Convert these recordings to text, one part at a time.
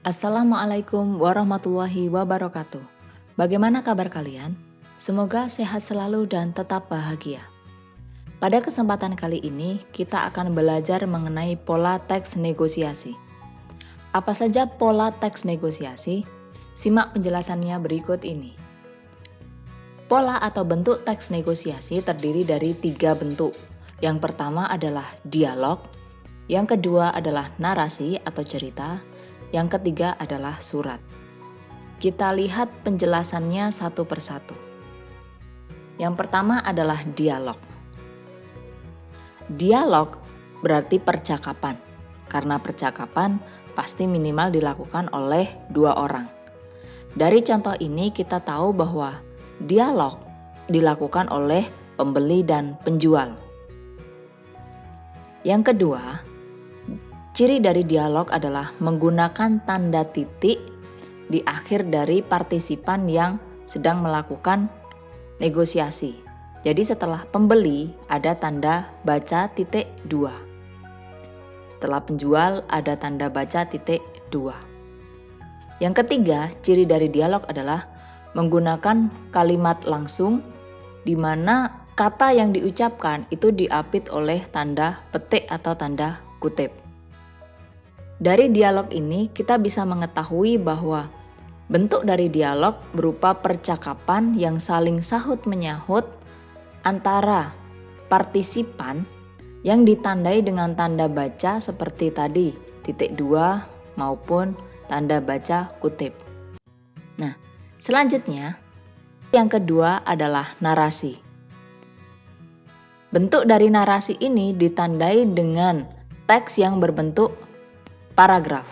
Assalamualaikum warahmatullahi wabarakatuh. Bagaimana kabar kalian? Semoga sehat selalu dan tetap bahagia. Pada kesempatan kali ini, kita akan belajar mengenai pola teks negosiasi. Apa saja pola teks negosiasi? Simak penjelasannya berikut ini. Pola atau bentuk teks negosiasi terdiri dari 3 bentuk. Yang pertama adalah dialog, yang kedua adalah narasi atau cerita, yang ketiga adalah surat. Kita lihat penjelasannya satu persatu. Yang pertama adalah dialog. Dialog berarti percakapan, karena percakapan pasti minimal dilakukan oleh 2 orang. Dari contoh ini kita tahu bahwa dialog dilakukan oleh pembeli dan penjual. Yang kedua, ciri dari dialog adalah menggunakan tanda titik di akhir dari partisipan yang sedang melakukan negosiasi. Jadi setelah pembeli ada tanda baca titik 2. Setelah penjual ada tanda baca titik 2. Yang ketiga, ciri dari dialog adalah menggunakan kalimat langsung di mana kata yang diucapkan itu diapit oleh tanda petik atau tanda kutip. Dari dialog ini kita bisa mengetahui bahwa bentuk dari dialog berupa percakapan yang saling sahut-menyahut antara partisipan yang ditandai dengan tanda baca seperti tadi titik 2 maupun tanda baca kutip. Nah, selanjutnya yang kedua adalah narasi. Bentuk dari narasi ini ditandai dengan teks yang berbentuk paragraf.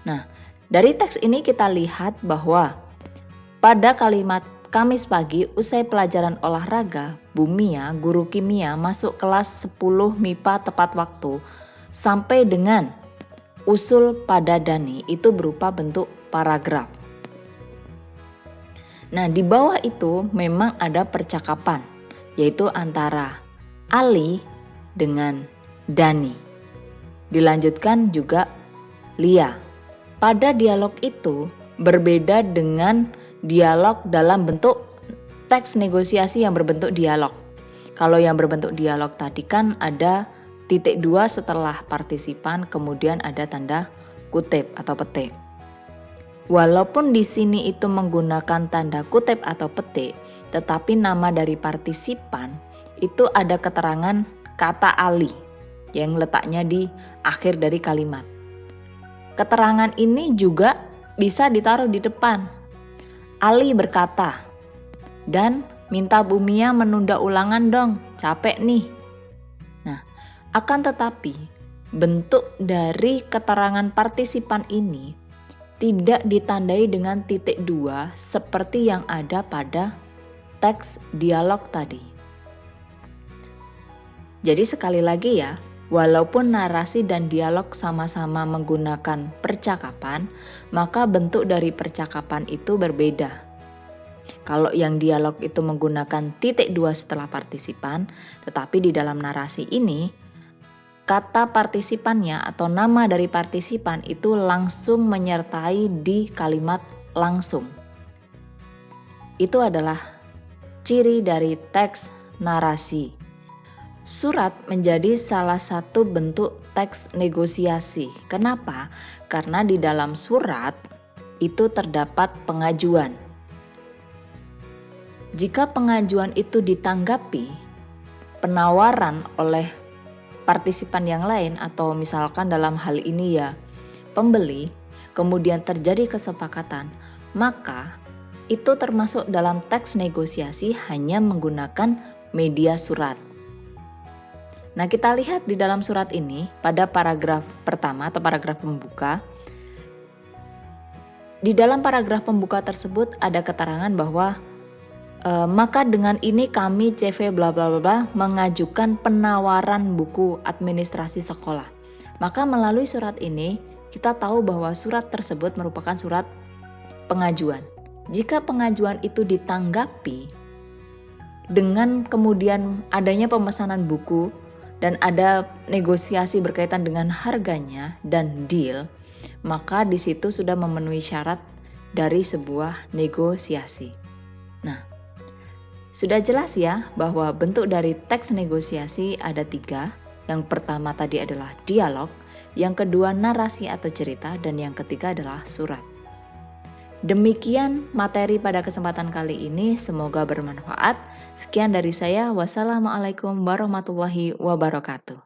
Nah, dari teks ini kita lihat bahwa pada kalimat Kamis pagi usai pelajaran olahraga, Bu Mia, guru kimia masuk kelas 10 MIPA tepat waktu sampai dengan usul pada Dani itu berupa bentuk paragraf. Nah, di bawah itu memang ada percakapan, yaitu antara Ali dengan Dani. Dilanjutkan juga Lia. Pada dialog itu berbeda dengan dialog dalam bentuk teks negosiasi yang berbentuk dialog. Kalau yang berbentuk dialog tadi kan ada titik 2 setelah partisipan, kemudian ada tanda kutip atau petik. Walaupun di sini itu menggunakan tanda kutip atau petik, tetapi nama dari partisipan itu ada keterangan kata Ali yang letaknya di akhir dari kalimat. Keterangan ini juga bisa ditaruh di depan. Ali berkata, dan minta Bu Mia menunda ulangan dong, capek nih. Nah, akan tetapi bentuk dari keterangan partisipan ini tidak ditandai dengan titik 2 seperti yang ada pada teks dialog tadi. Jadi sekali lagi ya, walaupun narasi dan dialog sama-sama menggunakan percakapan, maka bentuk dari percakapan itu berbeda. Kalau yang dialog itu menggunakan titik 2 setelah partisipan, tetapi di dalam narasi ini, kata partisipannya atau nama dari partisipan itu langsung menyertai di kalimat langsung. Itu adalah ciri dari teks narasi. Surat menjadi salah satu bentuk teks negosiasi. Kenapa? Karena di dalam surat itu terdapat pengajuan. Jika pengajuan itu ditanggapi, penawaran oleh partisipan yang lain atau misalkan dalam hal ini ya pembeli, kemudian terjadi kesepakatan, maka itu termasuk dalam teks negosiasi hanya menggunakan media surat. Nah, kita lihat di dalam surat ini pada paragraf pertama atau paragraf pembuka. Di dalam paragraf pembuka tersebut ada keterangan bahwa maka dengan ini kami CV bla bla bla mengajukan penawaran buku administrasi sekolah. Maka melalui surat ini kita tahu bahwa surat tersebut merupakan surat pengajuan. Jika pengajuan itu ditanggapi dengan kemudian adanya pemesanan buku dan ada negosiasi berkaitan dengan harganya dan deal, maka di situ sudah memenuhi syarat dari sebuah negosiasi. Nah, sudah jelas ya bahwa bentuk dari teks negosiasi ada 3. Yang pertama tadi adalah dialog, yang kedua narasi atau cerita, dan yang ketiga adalah surat. Demikian materi pada kesempatan kali ini, semoga bermanfaat. Sekian dari saya, wassalamualaikum warahmatullahi wabarakatuh.